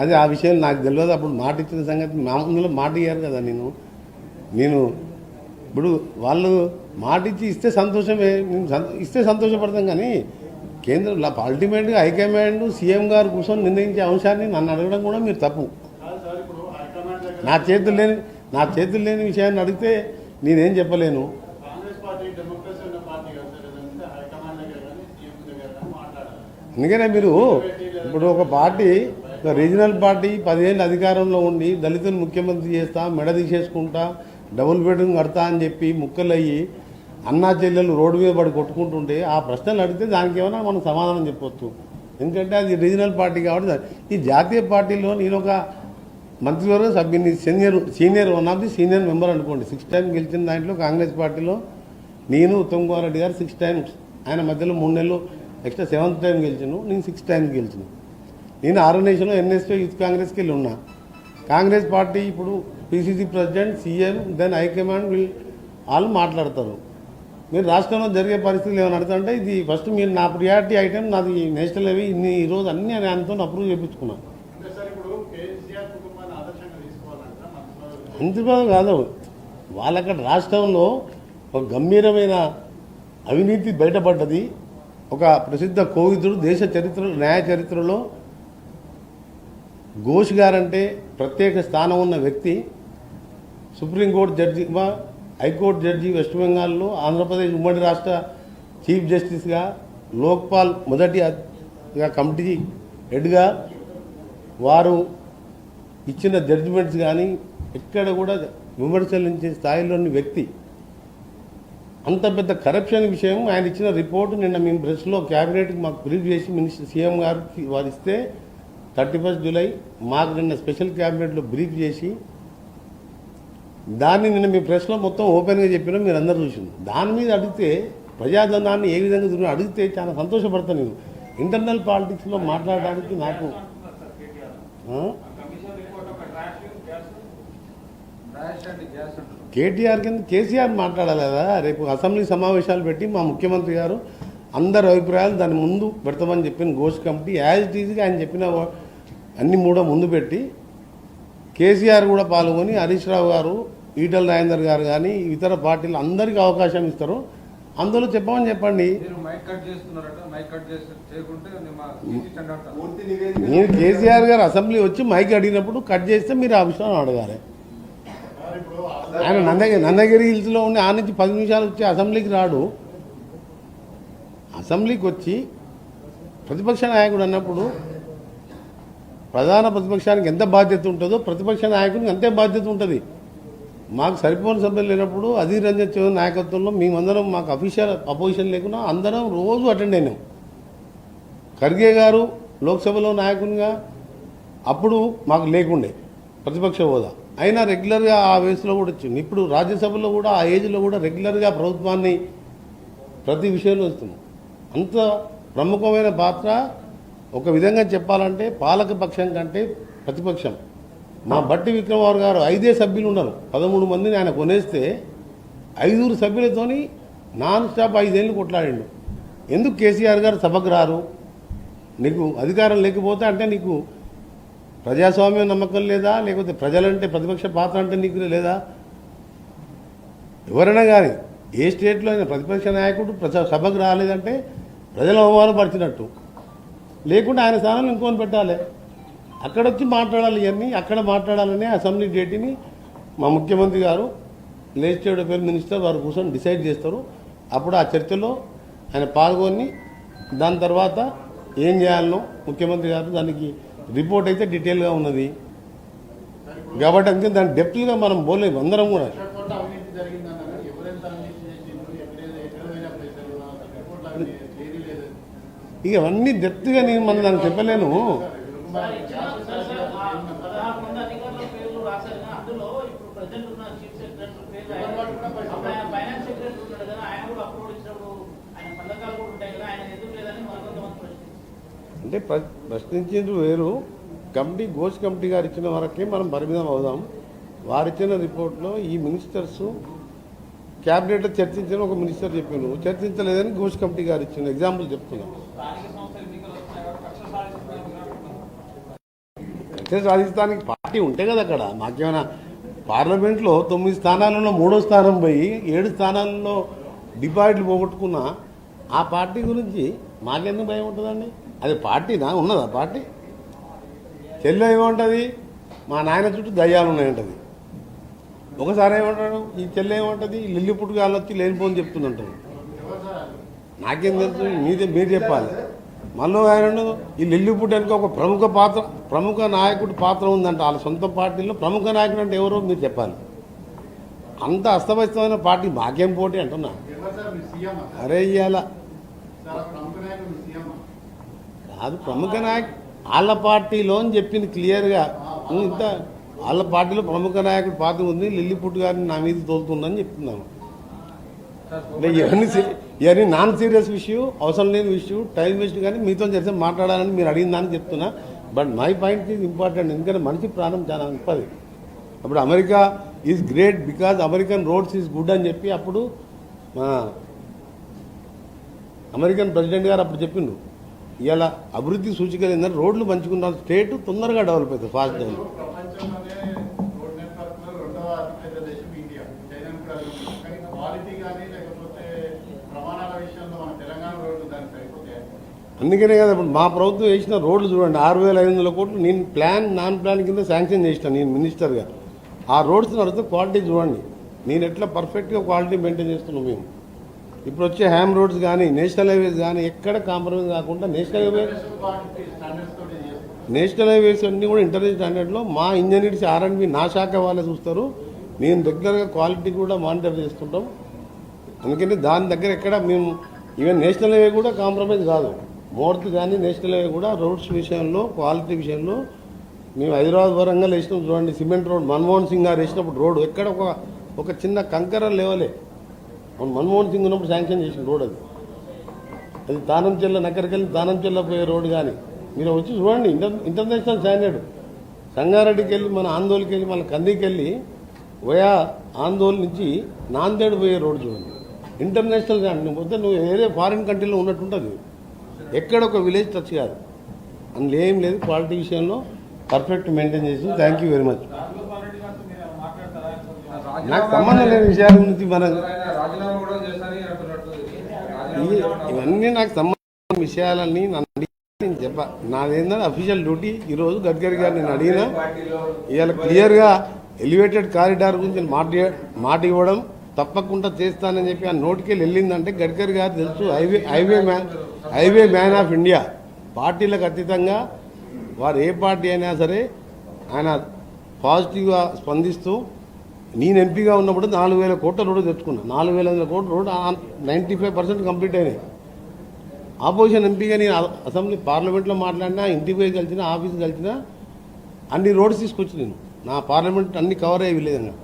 అది ఆ విషయం నాకు తెలియదు. అప్పుడు మాట ఇచ్చిన సంగతి మా ముందులో మాట ఇయ్యారు కదా. నేను ఇప్పుడు వాళ్ళు మాట ఇస్తే సంతోషమే, ఇస్తే సంతోషపడతాం. కానీ కేంద్రంలో అల్టిమేట్గా హైకమాండ్ సీఎం గారు కూర్చొని నిర్ణయించే అంశాన్ని నన్ను అడగడం కూడా మీరు తప్పు. నా చేతులు లేని విషయాన్ని అడిగితే నేనేం చెప్పలేను. అందుకనే మీరు ఇప్పుడు ఒక పార్టీ, ఒక రీజనల్ పార్టీ 10 ఏళ్ళు అధికారంలో ఉండి దళితులు ముఖ్యమంత్రి చేస్తా, మెడ తీసేసుకుంటా, డబుల్ బెడ్రూమ్ కడతా అని చెప్పి ముక్కలయ్యి అన్నా చెల్లెలు రోడ్డు మీద పడి కొట్టుకుంటుంటే ఆ ప్రశ్నలు అడిగితే దానికి ఏమైనా మనం సమాధానం చెప్పొచ్చు. ఎందుకంటే అది రీజనల్ పార్టీ కాబట్టి. ఈ జాతీయ పార్టీలో నేను ఒక మంత్రివర్గ సభ్యుని, senior one of the senior member అనుకోండి. 6 టైమ్స్ గెలిచిన దాంట్లో కాంగ్రెస్ పార్టీలో నేను, ఉత్తమ్ కుమార్ రెడ్డి గారు 6 టైమ్స్, ఆయన మధ్యలో 3 నెలలు ఎక్స్ట్రా 7th టైం గెలిచాను. నేను 6 టైమ్స్ గెలిచాను. నేను ఆర్గనైజేషన్లో ఎన్ఎస్పీ యూత్ కాంగ్రెస్కి వెళ్ళి ఉన్నా. కాంగ్రెస్ పార్టీ ఇప్పుడు PCC president, CM, then high command వాళ్ళు మాట్లాడతారు. మీరు రాష్ట్రంలో జరిగే పరిస్థితులు ఏమైనా అడుగుతుంటే ఇది ఫస్ట్ మీరు నా ప్రియారిటీ ఐటమ్ నాది నేషనల్ అవి ఇన్ని ఈరోజు అన్ని ఆయనతో అప్రూవ్ చేయించుకున్నాను. మంత్రిపదవి కాదు, వాళ్ళక్కడ రాష్ట్రంలో ఒక గంభీరమైన అవినీతి బయటపడ్డది. ఒక ప్రసిద్ధ కోవిదుడు దేశ చరిత్రలో, న్యాయ చరిత్రలో ఘోష్ గారంటే ప్రత్యేక స్థానం ఉన్న వ్యక్తి. Supreme court judge, high court judge, west బెంగాల్లో, ఆంధ్రప్రదేశ్ ఉమ్మడి రాష్ట్ర చీఫ్ జస్టిస్గా, లోక్పాల్ మొదటిగా కమిటీ హెడ్గా వారు ఇచ్చిన జడ్జిమెంట్స్ కానీ ఎక్కడ కూడా విమర్శించే స్థాయిలోని వ్యక్తి. అంత పెద్ద కరప్షన్ విషయం ఆయన ఇచ్చిన రిపోర్టు నిన్న మేము ప్రెస్లో క్యాబినెట్కి మాకు బ్రీఫ్ చేసి మినిస్టర్ సీఎం గారికి వారు ఇస్తే 31 జూలై మాకు నిన్న స్పెషల్ క్యాబినెట్లో బ్రీఫ్ చేసి దాన్ని నిన్న మీ ప్రెస్లో మొత్తం ఓపెన్గా చెప్పినా మీరు అందరూ చూసింది. దాని మీద అడిగితే ప్రజాధనాన్ని ఏ విధంగా చూసినా అడిగితే చాలా సంతోషపడతాను. నేను ఇంటర్నల్ పాలిటిక్స్లో మాట్లాడడానికి నాకు కేటీఆర్ కింద కేసీఆర్ మాట్లాడాలి కదా. రేపు అసెంబ్లీ సమావేశాలు పెట్టి మా ముఖ్యమంత్రి గారు అందరి అభిప్రాయాలు దాని ముందు పెడతామని చెప్పిన ఘోష్ కమిటీ యాజ్ ఇట్ ఈజ్గా ఆయన చెప్పిన అన్ని కూడా ముందు పెట్టి కేసీఆర్ కూడా పాల్గొని హరీష్ రావు గారు, ఈటల రాజేందర్ గారు కానీ ఇతర పార్టీలు అందరికీ అవకాశం ఇస్తారు. అందులో చెప్పమని చెప్పండి. నేను కేసీఆర్ గారు అసెంబ్లీ వచ్చి మైక్ అడిగినప్పుడు కట్ చేస్తే మీరు ఆ విషయం అడగాలి. ఆయన నందగిరి హిల్స్లో ఉండి ఆ నుంచి 10 నిమిషాలు వచ్చి అసెంబ్లీకి రాడు. అసెంబ్లీకి వచ్చి ప్రతిపక్ష నాయకుడు అన్నప్పుడు ప్రధాన ప్రతిపక్షానికి ఎంత బాధ్యత ఉంటుందో ప్రతిపక్ష నాయకుడికి అంతే బాధ్యత ఉంటుంది. మాకు సరిపోని సభ్యులు లేనప్పుడు అధీర్ రంజన్ చౌదరి నాయకత్వంలో మేమందరం, మాకు అఫీషియల్ అపోజిషన్ లేకుండా అందరం రోజు అటెండ్ అయినాం. ఖర్గే గారు లోక్సభలో నాయకునిగా అప్పుడు మాకు లేకుండే ప్రతిపక్ష హోదా, అయినా రెగ్యులర్గా ఆ వయసులో కూడా వచ్చింది. ఇప్పుడు రాజ్యసభలో కూడా ఆ ఏజ్లో కూడా రెగ్యులర్గా ప్రభుత్వాన్ని ప్రతి విషయంలో వస్తున్నాం. అంత ప్రముఖమైన పాత్ర. ఒక విధంగా చెప్పాలంటే పాలక పక్షం కంటే ప్రతిపక్షం. మా బట్టి విక్రమార్ గారు 5 సభ్యులు ఉన్నారు, 13 మందిని ఆయన కొనేస్తే 5 సభ్యులతోని నాన్ స్టాప్ 5 ఏళ్ళు కొట్లాడిండు. ఎందుకు కేసీఆర్ గారు సభకు రారు? నీకు అధికారం లేకపోతే అంటే నీకు ప్రజాస్వామ్యం నమ్మకం లేదా? లేకపోతే ప్రజలంటే ప్రతిపక్ష పాత్ర అంటే నీకు లేదా? ఎవరైనా కానీ ఏ స్టేట్లో అయినా ప్రతిపక్ష నాయకుడు సభకు రాలేదంటే ప్రజలు అవమానపరిచినట్టు. లేకుంటే ఆయన స్థానంలో ఇంకొని పెట్టాలి, అక్కడ వచ్చి మాట్లాడాలి. ఇవన్నీ అక్కడ మాట్లాడాలనే అసెంబ్లీ డేట్ని మా ముఖ్యమంత్రి గారు, లెజిస్లేటివ్ అఫేర్ మినిస్టర్ వారు కూర్చొని డిసైడ్ చేస్తారు. అప్పుడు ఆ చర్చలో ఆయన పాల్గొని దాని తర్వాత ఏం చేయాలనో ముఖ్యమంత్రి గారు దానికి రిపోర్ట్ అయితే డీటెయిల్గా ఉన్నది కాబట్టి అందుకే దాని డెప్త్గా మనం పోలేము అందరం కూడా. ఇక అవన్నీ డెప్త్గా నేను మనం దానికి చెప్పలేను. అంటే ప్రశ్నించేందుకు వేరు, కమిటీ ఘోష్ కమిటీ గారు ఇచ్చిన వరకే మనం పరిమితం అవుదాం. వారిచ్చిన రిపోర్ట్లో ఈ మినిస్టర్స్ క్యాబినెట్లో చర్చించిన ఒక మినిస్టర్ చెప్పాను, చర్చించలేదని ఘోష్ కమిటీ గారు ఇచ్చిన ఎగ్జాంపుల్ చెప్తున్నాం. రాజస్థాన్కి పార్టీ ఉంటే కదా అక్కడ మాకేమైనా పార్లమెంట్లో 9 స్థానాలలో 3వ స్థానం పోయి 7 స్థానాలలో డిపాజిట్లు పోగొట్టుకున్న ఆ పార్టీ గురించి మాకెందుకు భయం ఉంటుందండి? అది పార్టీనా? ఉన్నదా పార్టీ? చెల్లె ఏమంటుంది, మా నాయన చుట్టూ దయ్యాలు ఉన్నాయంటది. ఒకసారి ఏమంటాడు, ఈ చెల్లె ఏమంటుంది, లిల్లి పుట్టుకాలు వచ్చి లేనిపోని చెప్తుందంటాడు. నాకేం తెలుసు, మీరు చెప్పాలి. మళ్ళీ ఆయన ఈ లిల్లి పుట్టడానికి ఒక ప్రముఖ నాయకుడి పాత్ర ఉందంట వాళ్ళ సొంత పార్టీలో. ప్రముఖ నాయకుడు అంటే ఎవరో మీరు చెప్పాలి. అంత అస్తవ్యస్తమైన పార్టీ మాకేం పోటీ అంటున్నా. అరే ఇయ్యాల కాదు ప్రముఖ నాయకుడు వాళ్ళ పార్టీలో అని చెప్పింది క్లియర్గా. ఇంత వాళ్ళ పార్టీలో ప్రముఖ నాయకుడి పాత్ర ఉంది, లిల్లి పుట్టు గారిని నా మీద తోలుతుందని చెప్తున్నాను. ఇవన్నీ నాన్ సీరియస్ ఇష్యూ, అవసరం లేని ఇష్యూ, టైం వేస్ట్. కానీ మీతో చేస్తే మాట్లాడాలని మీరు అడిగిన దానికి చెప్తున్నా. But my point is important. ఎందుకంటే మనిషి ప్రాణం చాలా గొప్పది. అప్పుడు America is great because American roads is good అని చెప్పి అప్పుడు అమెరికన్ ప్రెసిడెంట్ గారు అప్పుడు చెప్పిండు. ఇలా అభివృద్ధి సూచికలు ఏంటంటే రోడ్లు మంచుకున్న స్టేట్ తొందరగా డెవలప్ అవుతుంది, ఫాస్ట్ డెవలప్. అందుకనే కదా ఇప్పుడు మా ప్రభుత్వం వేసిన రోడ్లు చూడండి, 6,500 కోట్లు నేను నాన్ ప్లాన్ కింద శాంక్షన్ చేసిన నేను మినిస్టర్గా. ఆ రోడ్స్ నడితే క్వాలిటీ చూడండి, నేను ఎట్లా పర్ఫెక్ట్గా క్వాలిటీ మెయింటైన్ చేస్తున్నాం మేము. ఇప్పుడు వచ్చే హ్యామ్ రోడ్స్ కానీ నేషనల్ హైవేస్ కానీ ఎక్కడ కాంప్రమైజ్ కాకుండా నేషనల్ హైవేస్ అన్నీ కూడా ఇంటర్నేషనల్ స్టాండర్డ్లో మా ఇంజనీర్స్ R&B నా శాఖ వాళ్ళే చూస్తారు. నేను రెగ్యులర్గా క్వాలిటీ కూడా మానిటర్ చేస్తుంటాం. అందుకని దాని దగ్గర ఎక్కడ మేము ఈవెన్ నేషనల్ హైవే కూడా కాంప్రమైజ్ కాదు. మోర్త్ కానీ నేషనల్ హైవే కూడా రోడ్స్ విషయంలో క్వాలిటీ విషయంలో మేము హైదరాబాద్ వరంగల్ వేసినాం చూడండి. సిమెంట్ రోడ్ మన్మోహన్ సింగ్ గారు వేసినప్పుడు రోడ్ ఎక్కడ ఒక చిన్న కంకర లేవలే. మన్మోహన్ సింగ్ ఉన్నప్పుడు శాంక్షన్ చేసిన రోడ్ అది తానంచెల్ల నక్కరికెళ్ళి తానంచెల్ల పోయే రోడ్. కానీ మీరు వచ్చి చూడండి, ఇంటర్నేషనల్ స్టాండర్డ్. సంగారెడ్డికి వెళ్ళి మన ఆందోళనకి వెళ్ళి మన కందికి వెళ్ళి వయా ఆందోళన నుంచి నాందేడ్ పోయే రోడ్ చూడండి, ఇంటర్నేషనల్ స్టాండర్డ్. మొత్తం నువ్వు వేరే ఫారిన్ కంట్రీలో ఉన్నట్టుంటుంది, ఎక్కడ ఒక విలేజ్ టచ్ కాదు. అందులో ఏం లేదు, క్వాలిటీ విషయంలో పర్ఫెక్ట్ మెయింటైన్ చేసి. Thank you very much. నాకు సంబంధం లేని విషయాల గురించి ఇవన్నీ నాకు సంబంధించిన విషయాలన్నీ నేను చెప్పా. నాదేంటంటే అఫీషియల్ డ్యూటీ. ఈరోజు గడ్కరీ గారు నేను అడిగినా ఇవాళ క్లియర్గా ఎలివేటెడ్ కారిడార్ గురించి మాట ఇవ్వడం తప్పకుండా చేస్తానని చెప్పి ఆ నోటికి వెళ్ళిందంటే గడ్కరీ గారు తెలుసు హైవే మ్యాన్ ఆఫ్ ఇండియా. పార్టీలకు అతీతంగా వారు ఏ పార్టీ అయినా సరే ఆయన పాజిటివ్గా స్పందిస్తూ నేను ఎంపీగా ఉన్నప్పుడు 4,000 కోట్ల రోడ్డు తెచ్చుకున్నా. 4,500 కోట్ల రోడ్డు 95% కంప్లీట్ అయినాయి. ఆపోజిషన్ ఎంపీగా నేను అసెంబ్లీ పార్లమెంట్లో మాట్లాడినా, ఇంటికి పోయి కలిసిన, ఆఫీస్కి కలిసిన అన్ని రోడ్స్ తీసుకొచ్చి నేను నా పార్లమెంట్ అన్ని కవర్ అయ్యే విధంగా.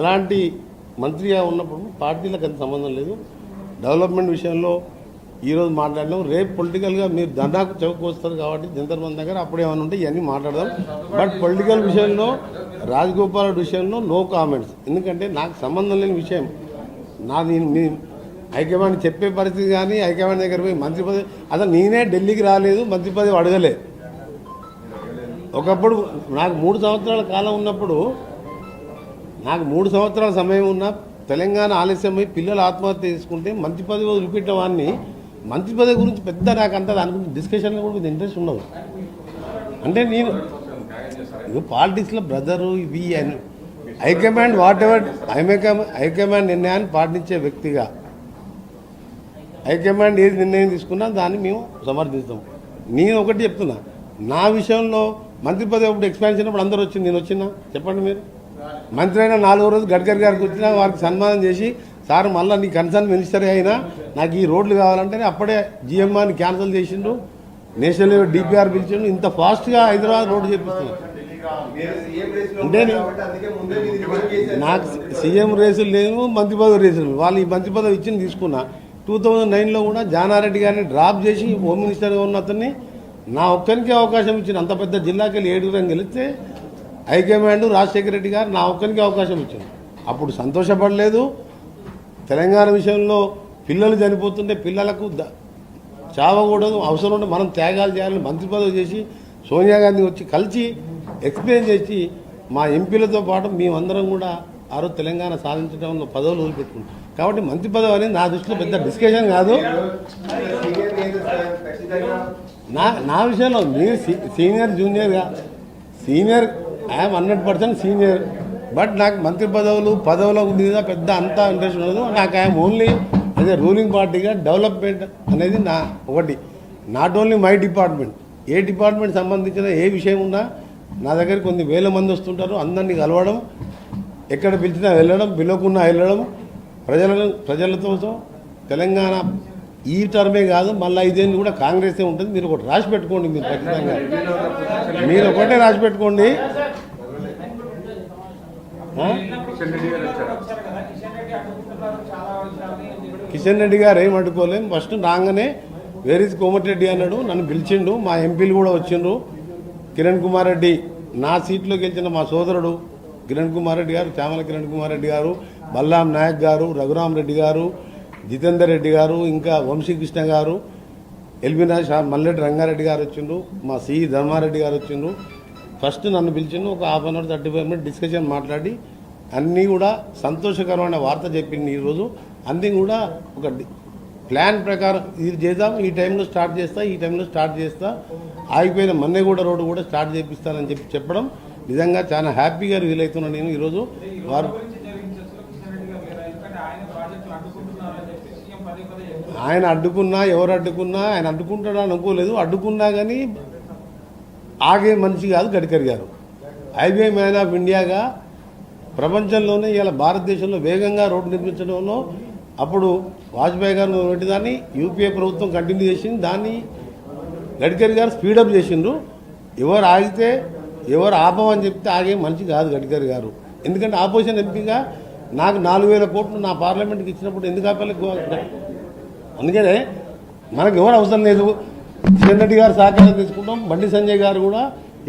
అలాంటి మంత్రిగా ఉన్నప్పుడు పార్టీలకు అంత సంబంధం లేదు. డెవలప్మెంట్ విషయంలో ఈరోజు మాట్లాడడం, రేపు పొలిటికల్గా మీరు దండాకు చౌక్ వస్తారు కాబట్టి జంతర్ మంది దగ్గర అప్పుడు ఏమైనా ఉంటే ఇవన్నీ మాట్లాడదాం. బట్ పొలిటికల్ విషయంలో రాజగోపాల్ విషయంలో నో కామెంట్స్. ఎందుకంటే నాకు సంబంధం లేని విషయం. మీ హైకమాండ్ చెప్పే పరిస్థితి కానీ హైకమాండ్ దగ్గర పోయి మంత్రి పదవి అసలు నేనే ఢిల్లీకి రాలేదు, మంత్రి పదవి అడగలే. ఒకప్పుడు నాకు 3 సంవత్సరాల కాలం ఉన్నప్పుడు, నాకు 3 సంవత్సరాల సమయం ఉన్న తెలంగాణ ఆలస్యమై పిల్లలు ఆత్మహత్య చేసుకుంటే మంత్రి పదవి వదిలిపెట్టిన వాడిని మంత్రి పదవి గురించి పెద్ద నాకు అంత దాని గురించి డిస్కషన్లో కూడా ఇంట్రెస్ట్ ఉండదు. అంటే నేను పాలిటిక్స్లో బ్రదరు ఇవి హైకమాండ్ వాట్ ఎవర్ హైకమాండ్ నిర్ణయాన్ని పాటించే వ్యక్తిగా హైకమాండ్ ఏది నిర్ణయం తీసుకున్నా దాన్ని మేము సమర్థిస్తాం. నేను ఒకటి చెప్తున్నా, నా విషయంలో మంత్రి పదవి అప్పుడు ఎక్స్పాన్షన్ అప్పుడు అందరూ వచ్చింది, నేను వచ్చినా చెప్పండి మీరు. మంత్రి అయినా 4వ రోజు గడ్కరీ గారికి వచ్చినా వారికి సన్మానం చేసి, సార్ మళ్ళీ నీ కన్సర్న్ మినిస్టర్ అయినా నాకు ఈ రోడ్లు కావాలంటే అప్పుడే జిఎంఆర్ని క్యాన్సిల్ చేసిండు, నేషనల్ లెవెల్ డిపిఆర్ పిలిచిండు. ఇంత ఫాస్ట్గా హైదరాబాద్ రోడ్డు చేపిస్తున్నారు. అంటే నాకు సీఎం రేసులు లేవు, మంత్రి పదవి రేసులు. వాళ్ళు ఈ మంత్రి పదవి ఇచ్చింది తీసుకున్నా. 2009లో కూడా జానారెడ్డి గారిని డ్రాప్ చేసి హోమ్ మినిస్టర్గా ఉన్న అతన్ని నా ఒక్కరికే అవకాశం ఇచ్చింది. అంత పెద్ద జిల్లాకి వెళ్ళి 7 గెలిస్తే హైకమాండ్ రాజశేఖర రెడ్డి గారు నా ఒక్కరికి అవకాశం ఇచ్చింది. అప్పుడు సంతోషపడలేదు. తెలంగాణ విషయంలో పిల్లలు చనిపోతుంటే పిల్లలకు చావకూడదు, అవసరం ఉంటే మనం త్యాగాలు చేయాలని మంత్రి పదవి చేసి సోనియా గాంధీ వచ్చి కలిసి ఎక్స్ప్లెయిన్ చేసి మా ఎంపీలతో పాటు మేమందరం కూడా ఆ రోజు తెలంగాణ సాధించడంలో పదవులు వదిలిపెట్టుకుంటాం. కాబట్టి మంత్రి పదవి అనేది నా దృష్టిలో పెద్ద డిస్కషన్ కాదు. నా విషయంలో మీరు సీనియర్ జూనియర్గా సీనియర్ ఐఎమ్ 100% సీనియర్. బట్ నాకు మంత్రి పదవుల మీద పెద్ద అంతా ఇంట్రెస్ట్ ఉండదు. నాకు ఐఎమ్ ఓన్లీ అదే రూలింగ్ పార్టీగా డెవలప్మెంట్ అనేది నా ఒకటి. నాట్ ఓన్లీ మై డిపార్ట్మెంట్, ఏ డిపార్ట్మెంట్ సంబంధించిన ఏ విషయం ఉన్నా నా దగ్గర కొన్ని వేల మంది వస్తుంటారు. అందరినీ కలవడం, ఎక్కడ పిలిచినా వెళ్ళడం, పిలవకున్నా వెళ్ళడం, ప్రజలతో తెలంగాణ ఈ టర్మే కాదు మళ్ళీ 5 ఏళ్ళు కూడా కాంగ్రెసే ఉంటుంది. మీరు ఒకటి రాసి పెట్టుకోండి, మీరు ఖచ్చితంగా మీరు ఒకటే రాసి పెట్టుకోండి. కిషన్ రెడ్డి గారు ఏం అడ్డుకోలేము. ఫస్ట్ రాగానే వేర్ ఇస్ కోమటిరెడ్డి అన్నాడు, నన్ను పిలిచిండు. మా ఎంపీలు కూడా వచ్చిండ్రు. కిరణ్ కుమార్ రెడ్డి, నా సీట్లో గెలిచిన మా సోదరుడు కిరణ్ కుమార్ రెడ్డి గారు, చామల కిరణ్ కుమార్ రెడ్డి గారు, బల్లాం నాయక్ గారు, రఘురామ్ రెడ్డి గారు, జితేందర్ రెడ్డి గారు, ఇంకా వంశీకృష్ణ గారు, ఎల్బినా షా, మల్లెడ్డి రంగారెడ్డి గారు వచ్చిండ్రు, మా సి ధర్మారెడ్డి గారు వచ్చిండ్రు. ఫస్ట్ నన్ను పిలిచిండు. ఒక 1/2 అవర్ 35 మినిట్స్ డిస్కషన్ మాట్లాడి అన్నీ కూడా సంతోషకరమైన వార్త చెప్పింది. ఈరోజు అన్నీ కూడా ఒక ప్లాన్ ప్రకారం ఇది చేద్దాం, ఈ టైంలో స్టార్ట్ చేస్తా, ఈ టైంలో స్టార్ట్ చేస్తా, ఆగిపోయిన మన్నెగూడ రోడ్డు కూడా స్టార్ట్ చేపిస్తానని చెప్పడం నిజంగా చాలా హ్యాపీగా ఫీల్ అవుతున్నాను నేను. ఈరోజు వారు ఆయన అడ్డుకున్నా, ఎవరు అడ్డుకున్నా, ఆయన అడ్డుకుంటాడా అనుకోలేదు. అడ్డుకున్నా కానీ ఆగే మనిషి కాదు గడ్కరీ గారు. హైవే మ్యాన్ ఆఫ్ ఇండియాగా ప్రపంచంలోనే ఇలా భారతదేశంలో వేగంగా రోడ్డు నిర్మించడంలో అప్పుడు వాజ్పేయి గారు పెట్టిదాన్ని యూపీఏ ప్రభుత్వం కంటిన్యూ చేసింది. దాన్ని గడ్కరీ గారు స్పీడప్ చేసిండ్రు. ఎవరు ఆగితే ఎవరు ఆపమని చెప్తే ఆగే మనిషి కాదు గడ్కరీ గారు. ఎందుకంటే ఆపోజిషన్ ఎంపీగా నాకు 4,000 కోట్లు నా పార్లమెంట్కి ఇచ్చినప్పుడు ఎందుకు ఆపాలి? అందుకనే మనకు ఎవరు అవసరం లేదు. కిషన్ రెడ్డి గారు సహకారం తీసుకుంటాం. బండి సంజయ్ గారు కూడా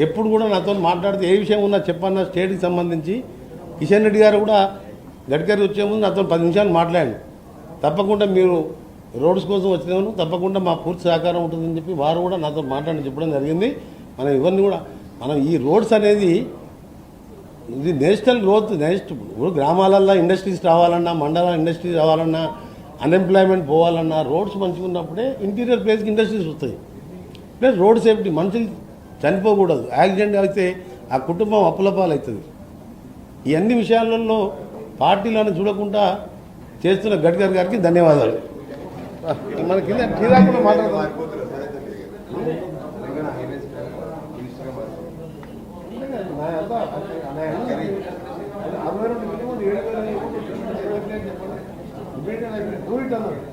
ఎప్పుడు కూడా నాతో మాట్లాడితే ఏ విషయం ఉన్నా చెప్పన్నా స్టేట్కి సంబంధించి. కిషన్ రెడ్డి గారు కూడా గడ్కరీ వచ్చే ముందు నాతో 10 నిమిషాలు మాట్లాడాను. తప్పకుండా మీరు రోడ్స్ కోసం వచ్చినాను, తప్పకుండా మా పూర్తి సహకారం ఉంటుందని చెప్పి వారు కూడా నాతో మాట్లాడి చెప్పడం జరిగింది. మనం ఇవన్నీ కూడా మనం ఈ రోడ్స్ అనేది ఇది నేషనల్ గ్రోత్. ఇప్పుడు గ్రామాలల్లో ఇండస్ట్రీస్ రావాలన్నా, మండల ఇండస్ట్రీస్ రావాలన్నా, అన్ఎంప్లాయ్మెంట్ పోవాలన్నా రోడ్స్ మంచిగా ఉన్నప్పుడే ఇంటీరియర్ ప్లేస్కి ఇండస్ట్రీస్ వస్తాయి. ప్లస్ రోడ్ సేఫ్టీ, మనుషులు చనిపోకూడదు. యాక్సిడెంట్ అయితే ఆ కుటుంబం అప్పులపాలు అవుతుంది. ఈ అన్ని విషయాలలో పార్టీలను చూడకుండా చేస్తున్న గడ్కరీ గారికి ధన్యవాదాలు. మన కింద టీరాకుండా మాట్లాడదాం. do it